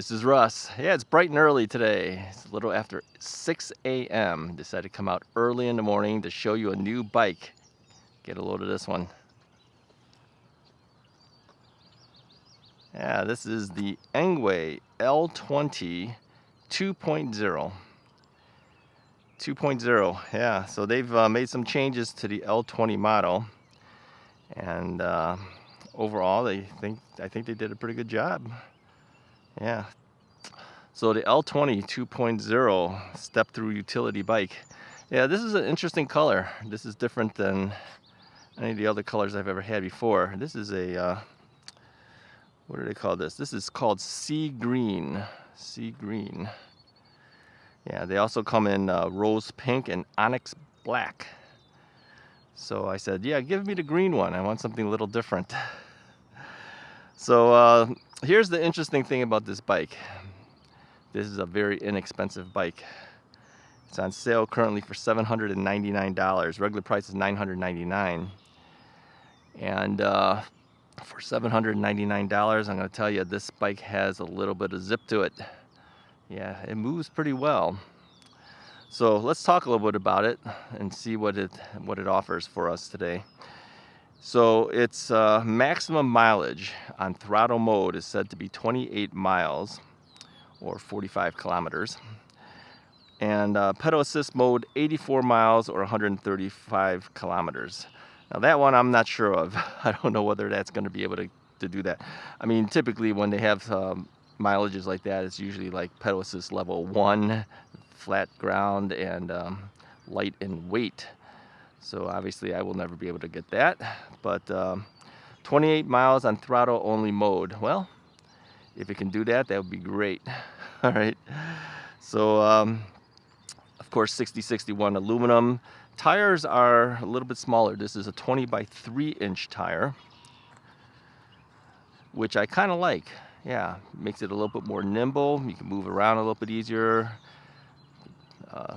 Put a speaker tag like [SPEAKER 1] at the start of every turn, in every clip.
[SPEAKER 1] This is Russ. Yeah, it's bright and early today. It's a little after 6 a.m. Decided to come out early in the morning to show you a new bike. Get a load of this one. Yeah, this is the Engwe L20 2.0. 2.0, yeah. So they've made some changes to the L20 model, and overall, I think they did a pretty good job. Yeah. So the L20 2.0 step-through utility bike. Yeah, this is an interesting color. This is different than any of the other colors I've ever had before. This is a, what do they call this? This is called sea green. Sea green. Yeah, they also come in rose pink and onyx black. So I said, yeah, give me the green one. I want something a little different. So here's the interesting thing about this bike. This is a very inexpensive bike. It's on sale currently for $799. Regular price is $999. And for $799, I'm going to tell you, this bike has a little bit of zip to it. Yeah, it moves pretty well. So let's talk a little bit about it and see what it offers for us today. So its maximum mileage on throttle mode is said to be 28 miles or 45 kilometers. And pedal assist mode, 84 miles or 135 kilometers. Now that one I'm not sure of. I don't know whether that's going to be able to do that. I mean, typically when they have mileages like that, it's usually like pedal assist level 1, flat ground, and light in weight. So obviously I will never be able to get that. But 28 miles on throttle only mode. Well, if it can do that, that would be great. All right. So of course 60/61 aluminum. Tires are a little bit smaller. This is a 20 by 3 inch tire, which I kind of like. Yeah, makes it a little bit more nimble. You can move around a little bit easier,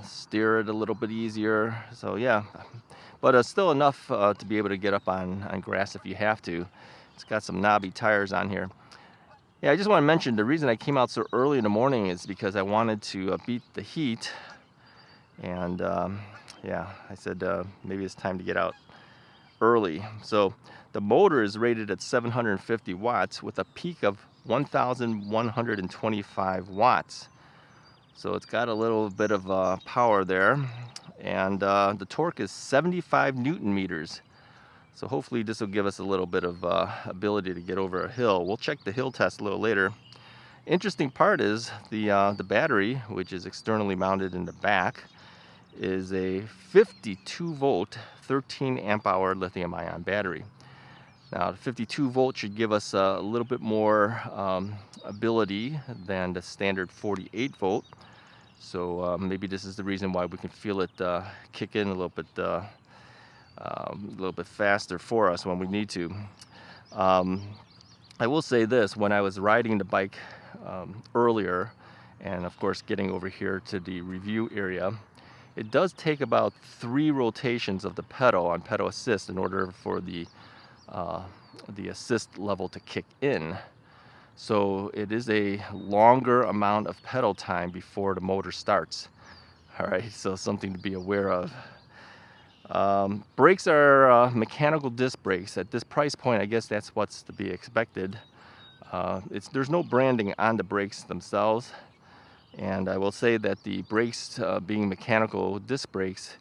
[SPEAKER 1] steer it a little bit easier. So yeah, but still enough to be able to get up on grass if you have to. It's got some knobby tires on here. Yeah, I just want to mention the reason I came out so early in the morning is because I wanted to beat the heat. And yeah, I said maybe it's time to get out early. So the motor is rated at 750 watts with a peak of 1,125 watts. So it's got a little bit of power there. And the torque is 75 Newton meters. So hopefully this will give us a little bit of ability to get over a hill. We'll check the hill test a little later. Interesting part is the battery, which is externally mounted in the back, is a 52 volt 13 amp hour lithium ion battery. Now the 52 volt should give us a little bit more ability than the standard 48 volt. So maybe this is the reason why we can feel it kick in a little bit faster for us when we need to. I will say this, when I was riding the bike earlier, and of course getting over here to the review area, it does take about 3 rotations of the pedal on pedal assist in order for the assist level to kick in. So it is a longer amount of pedal time before the motor starts. All right, so something to be aware of. Brakes are mechanical disc brakes. At this price point, I guess that's what's to be expected. There's no branding on the brakes themselves. And I will say that the brakes, being mechanical disc brakes,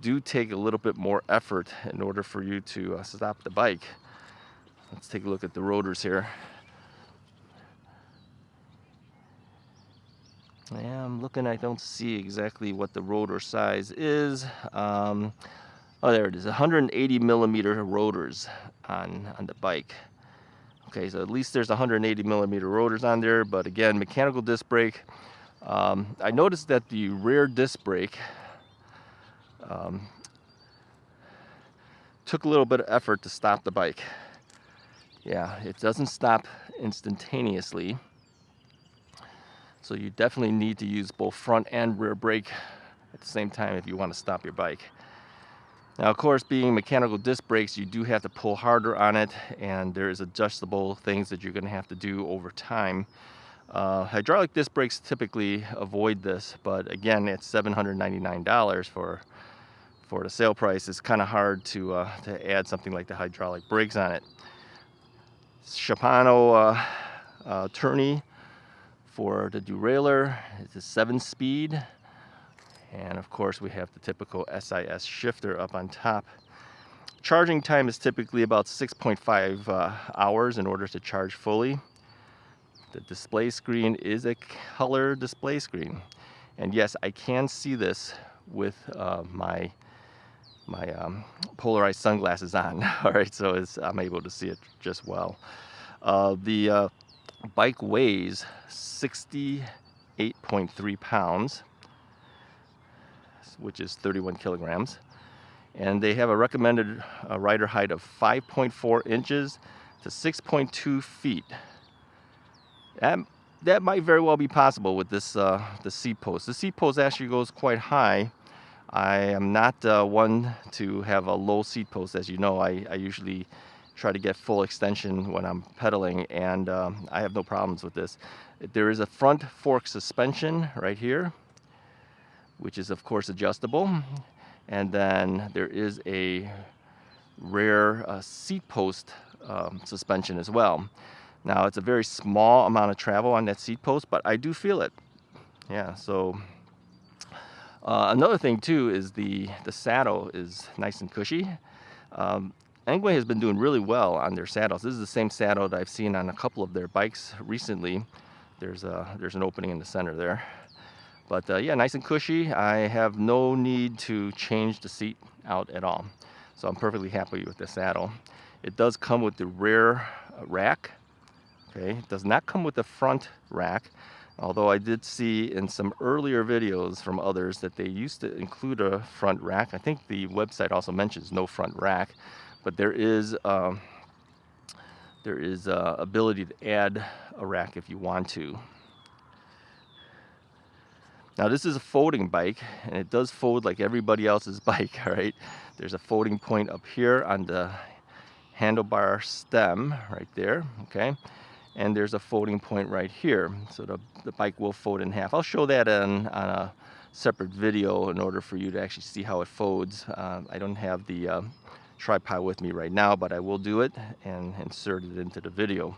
[SPEAKER 1] do take a little bit more effort in order for you to stop the bike. Let's take a look at the rotors here. Yeah, I'm looking, I don't see exactly what the rotor size is. Oh, there it is, 180 millimeter rotors on the bike. Okay, so at least there's 180 millimeter rotors on there, but again, mechanical disc brake. I noticed that the rear disc brake took a little bit of effort to stop the bike. Yeah, it doesn't stop instantaneously. So you definitely need to use both front and rear brake at the same time if you want to stop your bike. Now, of course, being mechanical disc brakes, you do have to pull harder on it, and there is adjustable things that you're going to have to do over time. Hydraulic disc brakes typically avoid this, but again, it's $799 for the sale price. It's kind of hard to add something like the hydraulic brakes on it. Shimano tourney for the derailleur. It's a 7-speed, and of course we have the typical SIS shifter up on top. Charging time is typically about 6.5 hours in order to charge fully. The display screen is a color display screen, and yes, I can see this with my polarized sunglasses on. All right, so I'm able to see it just well. The bike weighs 68.3 pounds, which is 31 kilograms. And they have a recommended rider height of 5.4 inches to 6.2 feet. That might very well be possible with this the seat post. The seat post actually goes quite high. I am not one to have a low seat post, as you know. I usually try to get full extension when I'm pedaling, and I have no problems with this. There is a front fork suspension right here, which is of course adjustable, and then there is a rear seat post suspension as well. Now it's a very small amount of travel on that seat post, but I do feel it. Yeah, so another thing too is the saddle is nice and cushy. Engwe has been doing really well on their saddles. This is the same saddle that I've seen on a couple of their bikes recently. There's an opening in the center there. But yeah, nice and cushy. I have no need to change the seat out at all. So I'm perfectly happy with the saddle. It does come with the rear rack. Okay, it does not come with the front rack, although I did see in some earlier videos from others that they used to include a front rack. I think the website also mentions no front rack, but there is ability to add a rack if you want to. Now this is a folding bike, and it does fold like everybody else's bike, all right? There's a folding point up here on the handlebar stem right there, okay? And there's a folding point right here, so the bike will fold in half. I'll show that on a separate video in order for you to actually see how it folds. I don't have the tripod with me right now, but I will do it and insert it into the video.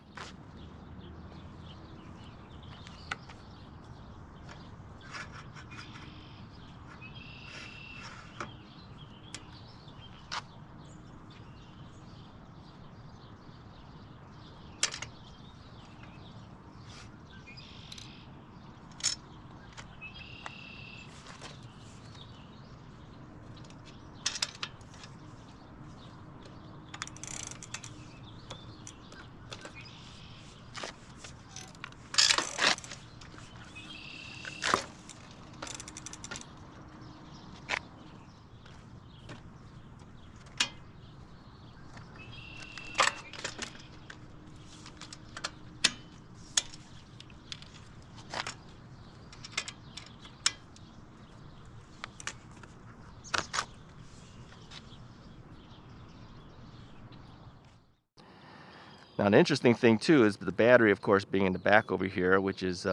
[SPEAKER 1] Now the interesting thing too is the battery, of course, being in the back over here, which is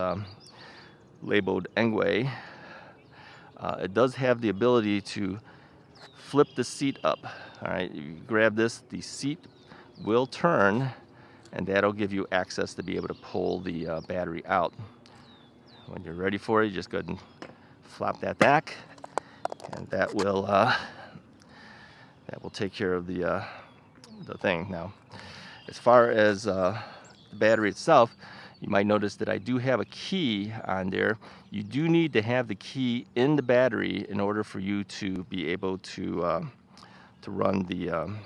[SPEAKER 1] labeled Engwe. It does have the ability to flip the seat up. All right, you grab this, the seat will turn, and that'll give you access to be able to pull the battery out. When you're ready for it, you just go ahead and flop that back, and that will take care of the thing. Now, as far as the battery itself, you might notice that I do have a key on there. You do need to have the key in the battery in order for you to be able to run the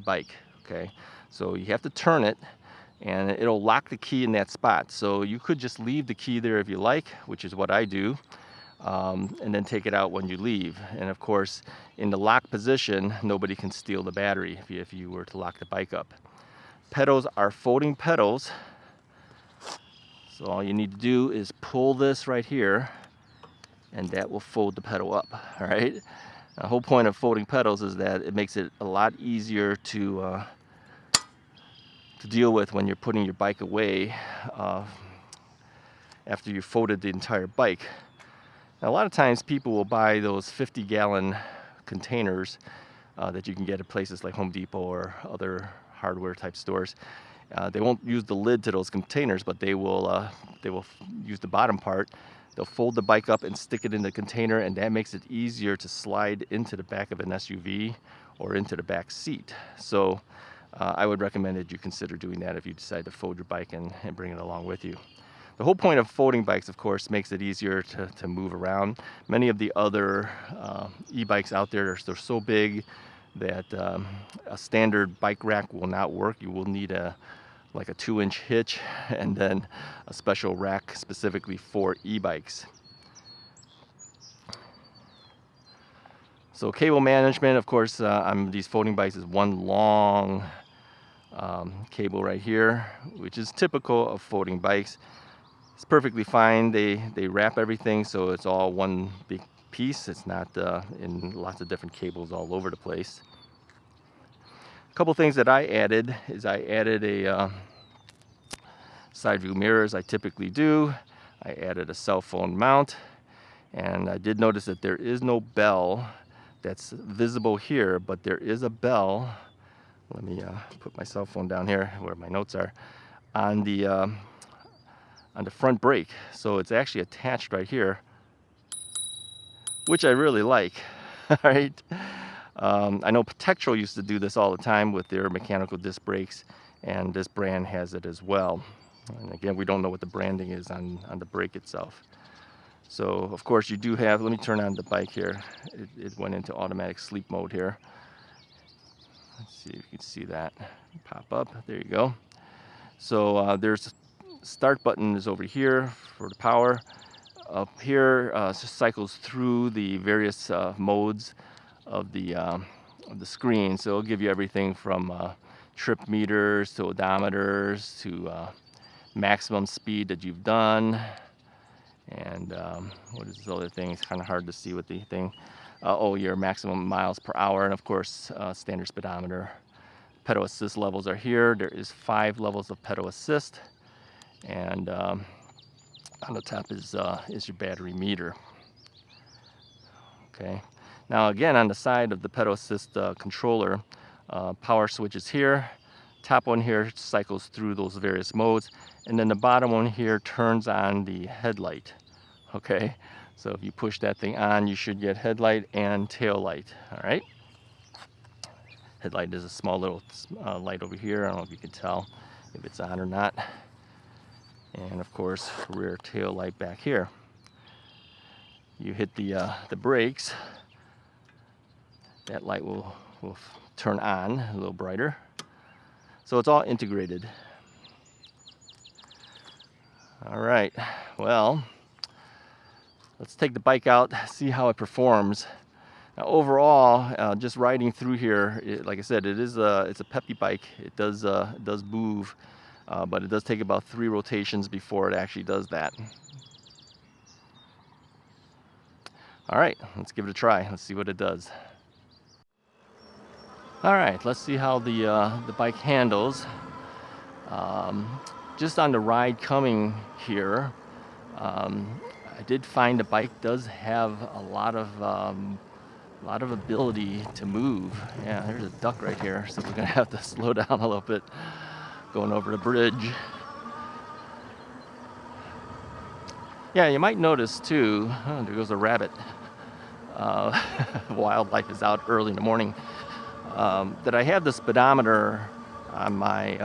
[SPEAKER 1] bike. Okay, so you have to turn it, and it'll lock the key in that spot. So you could just leave the key there if you like, which is what I do, and then take it out when you leave. And of course, in the lock position, nobody can steal the battery if you were to lock the bike up. Pedals are folding pedals, so all you need to do is pull this right here, and that will fold the pedal up. All right. The whole point of folding pedals is that it makes it a lot easier to deal with when you're putting your bike away after you folded the entire bike. Now, a lot of times people will buy those 50-gallon containers that you can get at places like Home Depot or other hardware type stores. They won't use the lid to those containers, but they will use the bottom part. They'll fold the bike up and stick it in the container, and that makes it easier to slide into the back of an SUV or into the back seat. So I would recommend that you consider doing that if you decide to fold your bike and bring it along with you. The whole point of folding bikes, of course, makes it easier to move around. Many of the other e-bikes out there, they're so big that a standard bike rack will not work. You will need like a 2-inch hitch and then a special rack specifically for e-bikes. So cable management, of course, on these folding bikes is one long cable right here, which is typical of folding bikes. It's perfectly fine. They wrap everything so it's all one big piece. It's not in lots of different cables all over the place. A couple things that I added is I added a side view mirror, as I typically do. I added a cell phone mount, and I did notice that there is no bell that's visible here, but there is a bell. Let me put my cell phone down here where my notes are, on the front brake. So it's actually attached right here, which I really like. All right. I know Tektro used to do this all the time with their mechanical disc brakes, and this brand has it as well. And again, we don't know what the branding is on the brake itself. So of course you do have, let me turn on the bike here. It went into automatic sleep mode here. Let's see if you can see that pop up. There you go. So there's start button is over here for the power. Up here cycles through the various modes of the screen. So it'll give you everything from trip meters to odometers to maximum speed that you've done. And what is this other thing? It's kind of hard to see with the thing. Your maximum miles per hour, and of course standard speedometer. Pedal assist levels are here. There is 5 levels of pedal assist, and on the top is your battery meter. Okay. Now again, on the side of the pedal assist controller, power switch is here. Top one here cycles through those various modes, and then the bottom one here turns on the headlight. Okay, so if you push that thing on, you should get headlight and tail light. All right. Headlight is a small little light over here. I don't know if you can tell if it's on or not. And of course, rear tail light back here. You hit the brakes, that light will turn on a little brighter. So it's all integrated. All right, well, let's take the bike out, see how it performs. Now overall, just riding through here, like I said, it's a peppy bike. It does move, but it does take about 3 rotations before it actually does that. All right, let's give it a try. Let's see what it does. All right, let's see how the bike handles. Just on the ride coming here, I did find the bike does have a lot of ability to move. Yeah, there's a duck right here, so we're gonna have to slow down a little bit going over the bridge. Yeah, you might notice too, oh, there goes a rabbit. Wildlife is out early in the morning. That I have the speedometer on my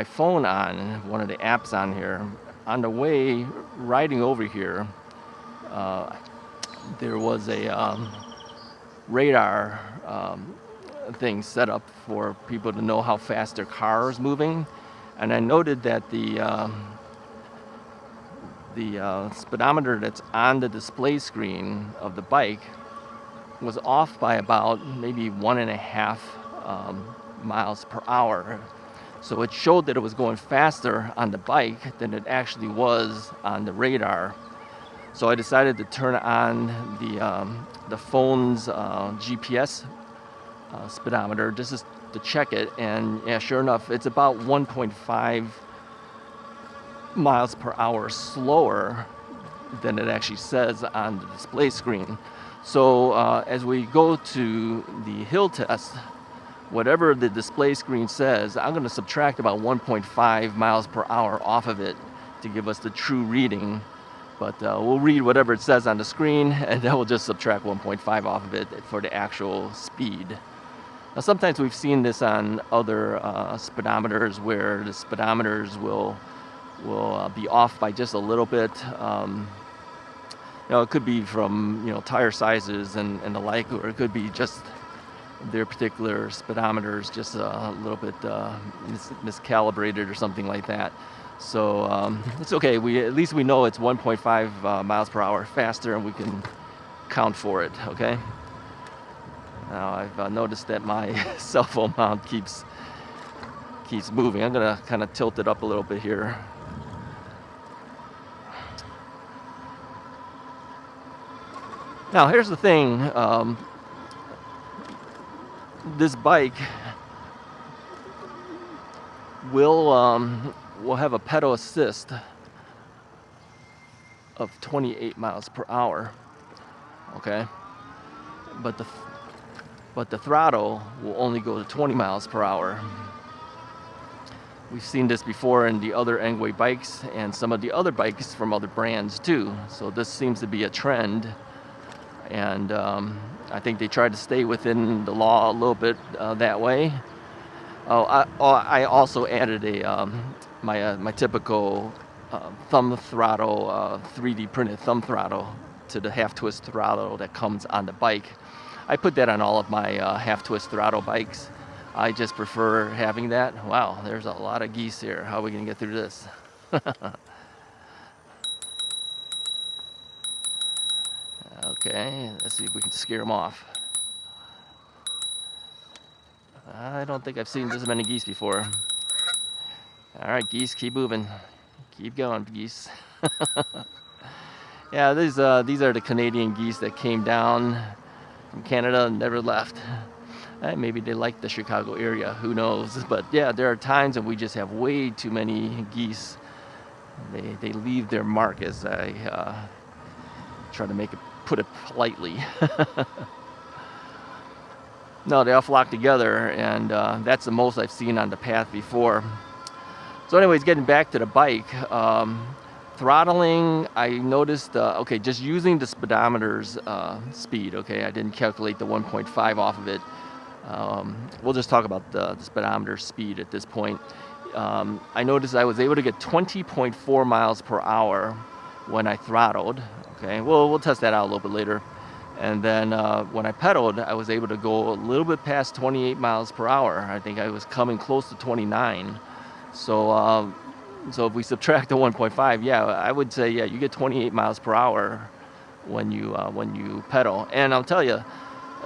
[SPEAKER 1] phone on, one of the apps on here. On the way riding over here, there was a radar thing set up for people to know how fast their car is moving, and I noted that the speedometer that's on the display screen of the bike was off by about maybe 1.5 miles per hour. So it showed that it was going faster on the bike than it actually was on the radar. So I decided to turn on the phone's GPS speedometer just to check it, and yeah, sure enough, it's about 1.5 miles per hour slower than it actually says on the display screen. So as we go to the hill test, whatever the display screen says, I'm going to subtract about 1.5 miles per hour off of it to give us the true reading. But we'll read whatever it says on the screen, and then we'll just subtract 1.5 off of it for the actual speed. Now, sometimes we've seen this on other speedometers where the speedometers will be off by just a little bit. It could be from tire sizes and the like, or it could be just their particular speedometers just a little bit miscalibrated or something like that. So it's okay. At least we know it's 1.5 miles per hour faster, and we can count for it. Okay. Now I've noticed that my cell phone mount keeps moving. I'm gonna kind of tilt it up a little bit here. Now here's the thing. This bike will have a pedal assist of 28 miles per hour. Okay, but the throttle will only go to 20 miles per hour. We've seen this before in the other Engwe bikes and some of the other bikes from other brands too. So this seems to be a trend, and I think they try to stay within the law a little bit that way. I also added my typical thumb throttle, 3D printed thumb throttle to the half twist throttle that comes on the bike. I put that on all of my half twist throttle bikes. I just prefer having that. Wow, there's a lot of geese here. How are we gonna get through this? Okay, let's see if we can scare them off. I don't think I've seen this many geese before. All right, geese, keep moving. Keep going, geese. Yeah, these are the Canadian geese that came down from Canada and never left. Maybe they like the Chicago area, who knows? But yeah, there are times when we just have way too many geese. They leave their mark, as I try to put it politely. No, they all flock together, and that's the most I've seen on the path before. So anyways, getting back to the bike, throttling, I noticed, okay, just using the speedometer's speed, okay, I didn't calculate the 1.5 off of it. We'll just talk about the speedometer speed at this point. I noticed I was able to get 20.4 miles per hour when I throttled. Okay, well, we'll test that out a little bit later. And then when I pedaled, I was able to go a little bit past 28 miles per hour. I think I was coming close to 29. So if we subtract the 1.5, yeah, I would say, yeah, you get 28 miles per hour when you pedal. And I'll tell you,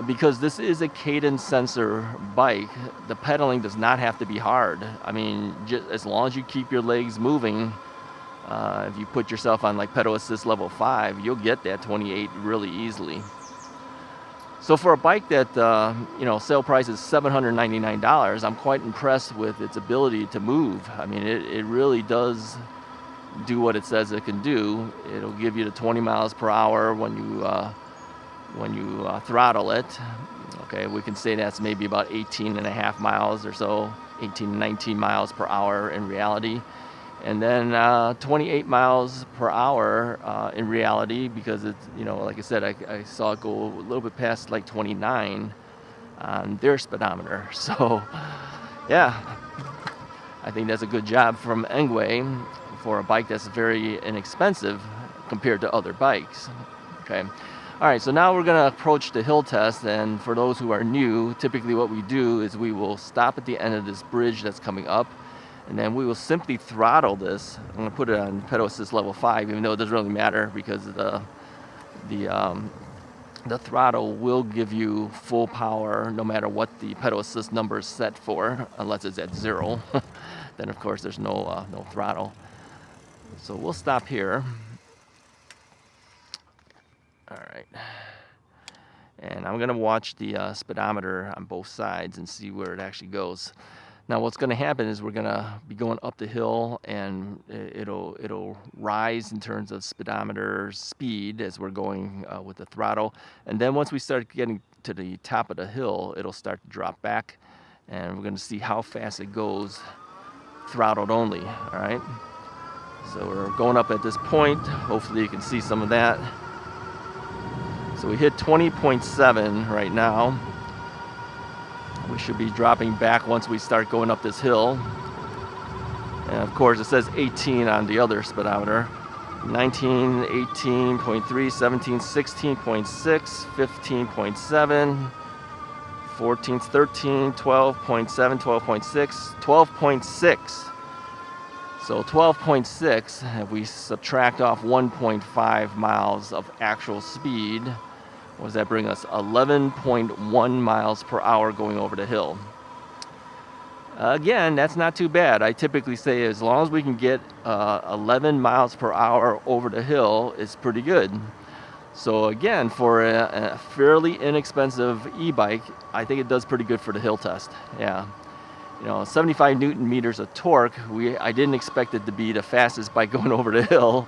[SPEAKER 1] because this is a cadence sensor bike, the pedaling does not have to be hard. I mean, just as long as you keep your legs moving, if you put yourself on like pedal assist level 5, you'll get that 28 really easily. So for a bike that sale price is $799, I'm quite impressed with its ability to move. I mean, it really does do what it says it can do. It'll give you the 20 miles per hour when you throttle it. Okay, we can say that's maybe about 18.5 miles or so, 18 to 19 miles per hour in reality. And then 28 miles per hour in reality, because it's, like I said, I saw it go a little bit past like 29 on their speedometer. So yeah, I think that's a good job from Engwe for a bike that's very inexpensive compared to other bikes. Okay. All right, so now we're going to approach the hill test, and for those who are new, typically what we do is we will stop at the end of this bridge that's coming up, and then we will simply throttle this. I'm going to put it on pedal assist level 5, even though it doesn't really matter, because the throttle will give you full power no matter what the pedal assist number is set for, unless it's at 0. Then of course there's no throttle. So we'll stop here. All right, and I'm gonna watch the speedometer on both sides and see where it actually goes. Now what's going to happen is we're going to be going up the hill, and it'll rise in terms of speedometer speed as we're going with the throttle. And then once we start getting to the top of the hill, it'll start to drop back, and we're going to see how fast it goes throttled only. All right. So we're going up at this point. Hopefully you can see some of that. So we hit 20.7 right now. We should be dropping back once we start going up this hill. And of course it says 18 on the other speedometer. 19, 18.3, 17, 16.6, 15.7, 14, 13, 12.7, 12.6, 12.6. So 12.6, if we subtract off 1.5 miles of actual speed, what does that bring us? 11.1 miles per hour going over the hill. Again, that's not too bad. I typically say as long as we can get 11 miles per hour over the hill, it's pretty good. So again, for a fairly inexpensive e-bike, I think it does pretty good for the hill test. Yeah. 75 Newton meters of torque. I didn't expect it to be the fastest bike going over the hill.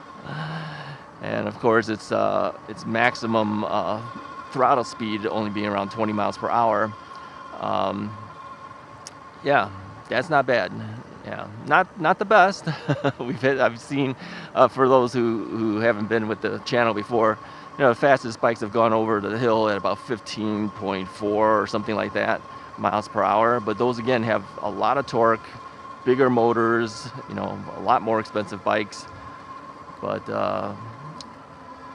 [SPEAKER 1] And of course, its maximum throttle speed only being around 20 miles per hour. Yeah, that's not bad. Yeah, not the best. I've seen for those who haven't been with the channel before, the fastest bikes have gone over the hill at about 15.4 or something like that miles per hour. But those again have a lot of torque, bigger motors, a lot more expensive bikes. But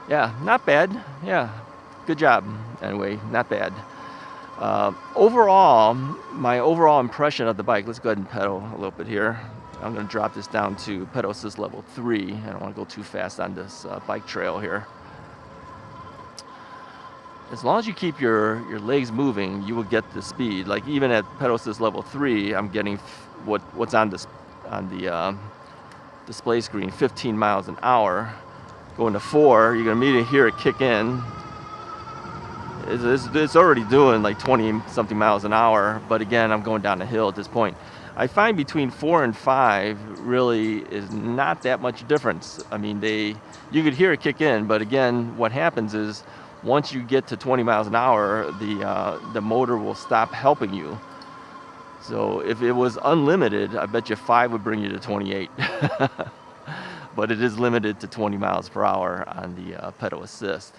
[SPEAKER 1] yeah, not bad. Yeah, good job. Anyway, not bad. Overall, my overall impression of the bike, let's go ahead and pedal a little bit here. I'm going to drop this down to pedal assist level 3. I don't want to go too fast on this bike trail here. As long as you keep your legs moving, you will get the speed. Like even at pedal assist level 3, I'm getting what's on the display screen, 15 miles an hour. Going to 4, you're going to immediately hear it kick in. It's already doing like 20 something miles an hour, but again, I'm going down the hill at this point. I find between 4 and 5 really is not that much difference. I mean, you could hear it kick in, but again, what happens is once you get to 20 miles an hour, the motor will stop helping you. So if it was unlimited, I bet you 5 would bring you to 28. But it is limited to 20 miles per hour on the pedal assist.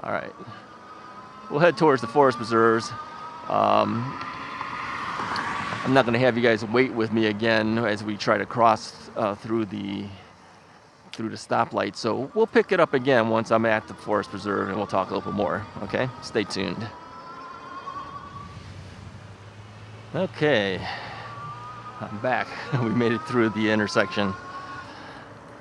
[SPEAKER 1] All right, we'll head towards the forest preserves. I'm not going to have you guys wait with me again as we try to cross through the stoplight. So we'll pick it up again once I'm at the forest preserve, and we'll talk a little bit more. Okay, stay tuned. Okay, I'm back. We made it through the intersection.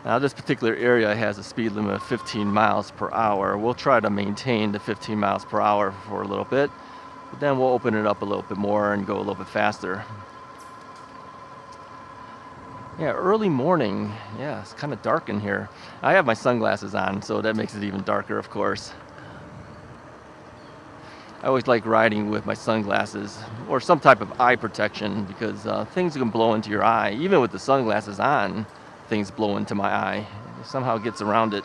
[SPEAKER 1] Now this particular area has a speed limit of 15 miles per hour. We'll try to maintain the 15 miles per hour for a little bit, but then we'll open it up a little bit more and go a little bit faster. Yeah, early morning. Yeah, it's kind of dark in here. I have my sunglasses on, so that makes it even darker, of course. I always like riding with my sunglasses or some type of eye protection because things can blow into your eye. Even with the sunglasses on, things blow into my eye. It somehow gets around it.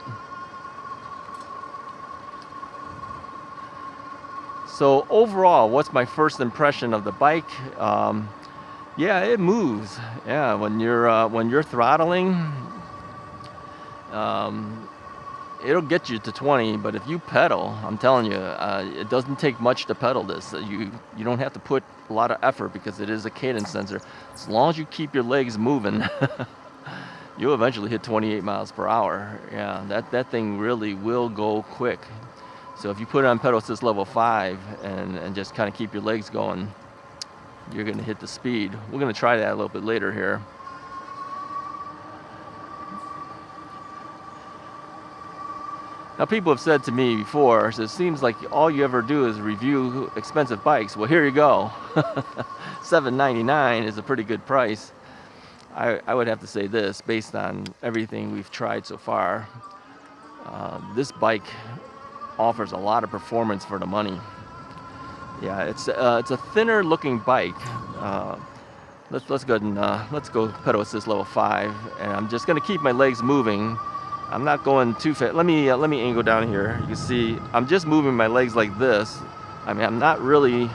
[SPEAKER 1] So overall, what's my first impression of the bike? Yeah, it moves. Yeah, when you're throttling, it'll get you to 20. But if you pedal, I'm telling you, it doesn't take much to pedal this. You don't have to put a lot of effort because it is a cadence sensor. As long as you keep your legs moving, you'll eventually hit 28 miles per hour. Yeah, that thing really will go quick. So if you put it on pedal assist level 5 and just kind of keep your legs going, you're going to hit the speed. We're going to try that a little bit later here. Now people have said to me before, so it seems like all you ever do is review expensive bikes. Well, here you go. $799 is a pretty good price. I would have to say this, based on everything we've tried so far, this bike offers a lot of performance for the money. Yeah, it's a thinner looking bike. Let's go ahead and let's go pedal assist level 5, and I'm just gonna keep my legs moving. I'm not going too fast. Let me angle down here. You can see I'm just moving my legs like this. I mean, I'm not really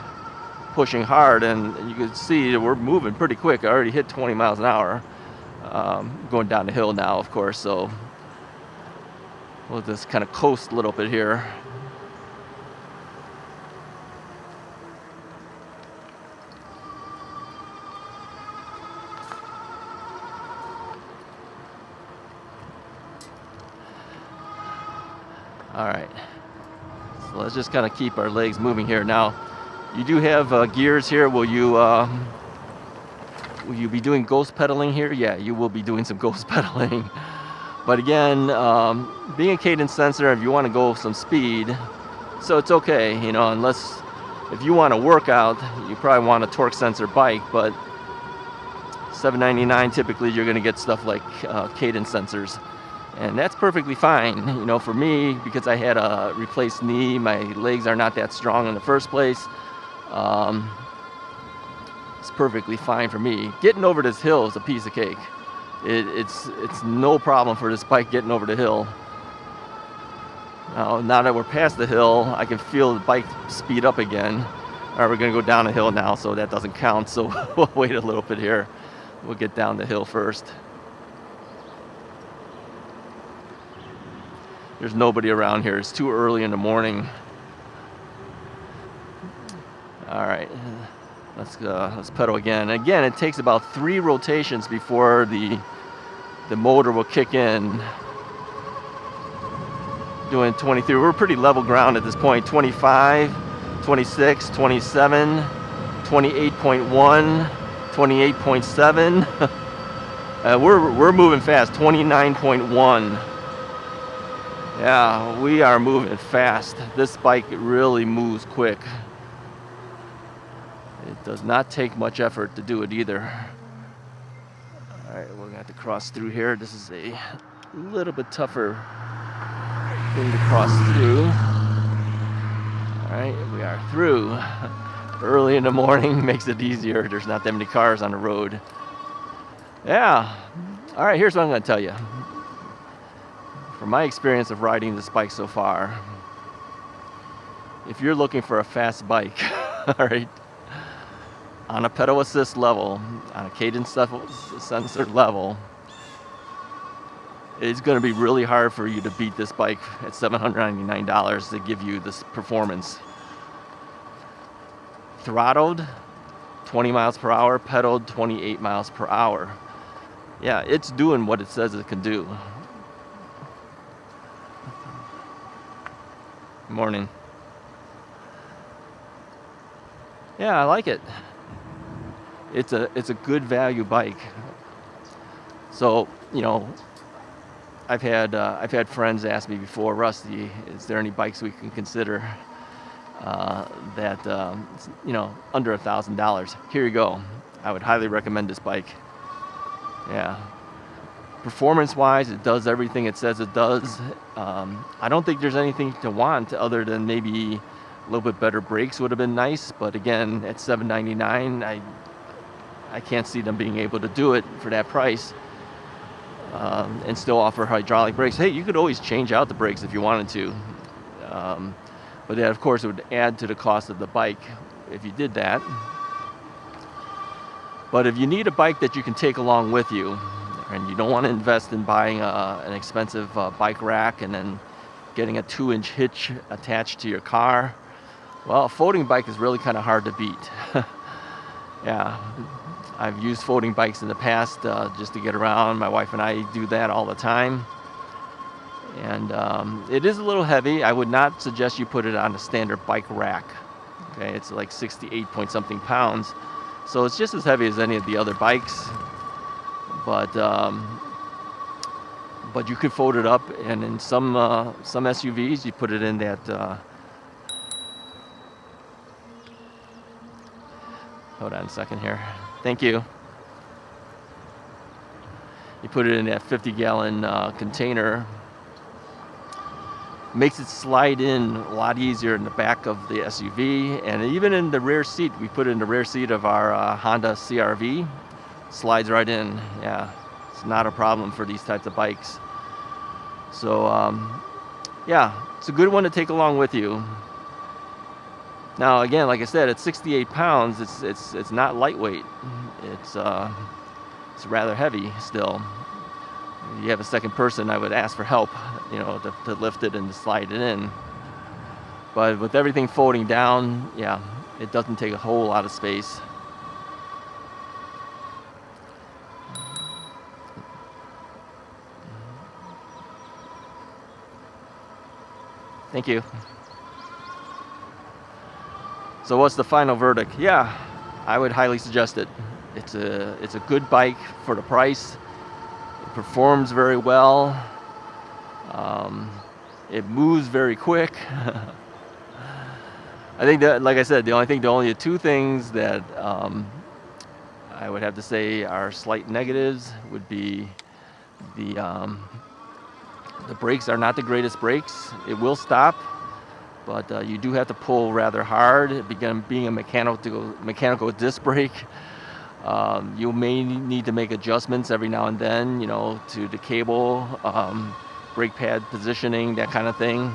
[SPEAKER 1] pushing hard, and you can see we're moving pretty quick. I already hit 20 miles an hour. Going down the hill now, of course, so we'll just kind of coast a little bit here. All right, so let's just kind of keep our legs moving here. Now, you do have gears here. Will you be doing ghost pedaling here? Yeah, you will be doing some ghost pedaling. But again, being a cadence sensor, if you want to go some speed, so it's okay, you know, unless if you want to work out, you probably want a torque sensor bike, but $7.99 typically you're going to get stuff like cadence sensors. And that's perfectly fine, you know, for me, because I had a replaced knee, my legs are not that strong in the first place. It's perfectly fine for me. Getting over this hill is a piece of cake. It's no problem for this bike getting over the hill. Now that we're past the hill, I can feel the bike speed up again. All right, we're gonna go down the hill now, so that doesn't count. So we'll wait a little bit here. We'll get down the hill first. There's nobody around here. It's too early in the morning. All right, let's pedal again. Again, it takes about 3 rotations before the motor will kick in. Doing 23. We're pretty level ground at this point. 25, 26, 27, 28.1, 28.7. We're moving fast. 29.1. Yeah, we are moving fast. This bike really moves quick. It does not take much effort to do it either. All right, we're gonna have to cross through here. This is a little bit tougher thing to cross through. All right, we are through. Early in the morning makes it easier. There's not that many cars on the road. Yeah. All right, here's what I'm gonna tell you. From my experience of riding this bike so far, if you're looking for a fast bike, all right, on a pedal assist level, on a cadence sensor level, it's going to be really hard for you to beat this bike at $799 to give you this performance. Throttled, 20 miles per hour, pedaled 28 miles per hour. Yeah, it's doing what it says it can do. Morning. Yeah, I like it. It's a good value bike. So, you know, I've had friends ask me before, Rusty, is there any bikes we can consider that you know, under $1,000? Here you go. I would highly recommend this bike. Yeah. Performance-wise, it does everything it says it does. I don't think there's anything to want other than maybe a little bit better brakes would have been nice, but again, at $799, I can't see them being able to do it for that price and still offer hydraulic brakes. Hey, you could always change out the brakes if you wanted to, but that, of course, would add to the cost of the bike if you did that. But if you need a bike that you can take along with you, and you don't want to invest in buying an expensive bike rack and then getting a 2-inch hitch attached to your car, well, a folding bike is really kind of hard to beat. Yeah, I've used folding bikes in the past just to get around. My wife and I do that all the time. And it is a little heavy. I would not suggest you put it on a standard bike rack. Okay, it's like 68 point something pounds. So it's just as heavy as any of the other bikes. But you could fold it up, and in some SUVs you put it in that hold on a second here. Thank you. You put it in that 50-gallon container, Makes it slide in a lot easier in the back of the SUV, and even in the rear seat. We put it in the rear seat of our Honda CR-V. Slides right in. Yeah, it's not a problem for these types of bikes. So yeah, it's a good one to take along with you. Now again, like I said, it's 68 pounds. It's not lightweight. It's rather heavy still. If you have a second person, I would ask for help, you know, to lift it and to slide it in. But with everything folding down, yeah, it doesn't take a whole lot of space. Thank you. So what's the final verdict? Yeah, I would highly suggest it. It's a good bike for the price. It performs very well. It moves very quick. I think that, like I said, the only two things that I would have to say are slight negatives would be the brakes are not the greatest brakes. It will stop, but you do have to pull rather hard. Being a mechanical disc brake, you may need to make adjustments every now and then, you know, to the cable, brake pad positioning, that kind of thing,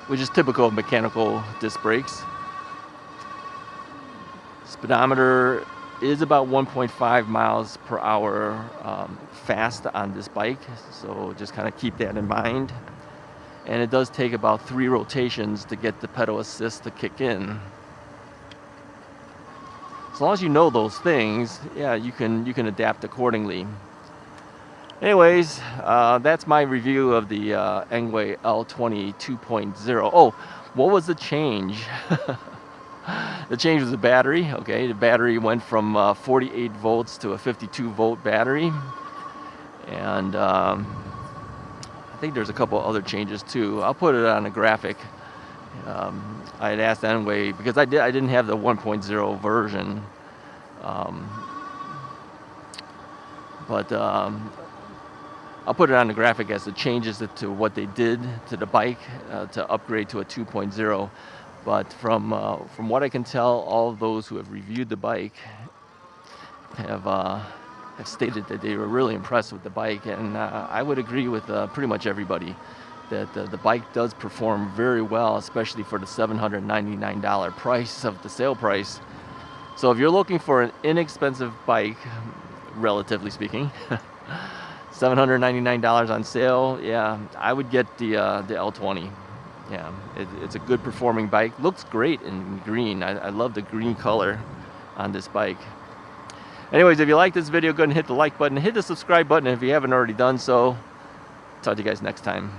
[SPEAKER 1] which is typical of mechanical disc brakes. Speedometer is about 1.5 miles per hour fast on this bike, so just kind of keep that in mind. And it does take about 3 rotations to get the pedal assist to kick in. As long as you know those things, yeah, you can adapt accordingly. Anyways, that's my review of the Engwe L20 2.0. Oh, what was the change? The change was the battery. Okay, the battery went from 48 volts to a 52 volt battery, and I think there's a couple other changes too. I'll put it on a graphic. I had asked Engwe because I didn't have the 1.0 version, but I'll put it on the graphic as the changes to what they did to the bike to upgrade to a 2.0. But from what I can tell, all of those who have reviewed the bike have stated that they were really impressed with the bike, and I would agree with pretty much everybody that the bike does perform very well, especially for the $799 price of the sale price. So if you're looking for an inexpensive bike, relatively speaking, $799 on sale, yeah, I would get the L20. Yeah, it's a good performing bike. Looks great in green. I love the green color on this bike. Anyways, if you like this video, go ahead and hit the like button. Hit the subscribe button if you haven't already done so. Talk to you guys next time.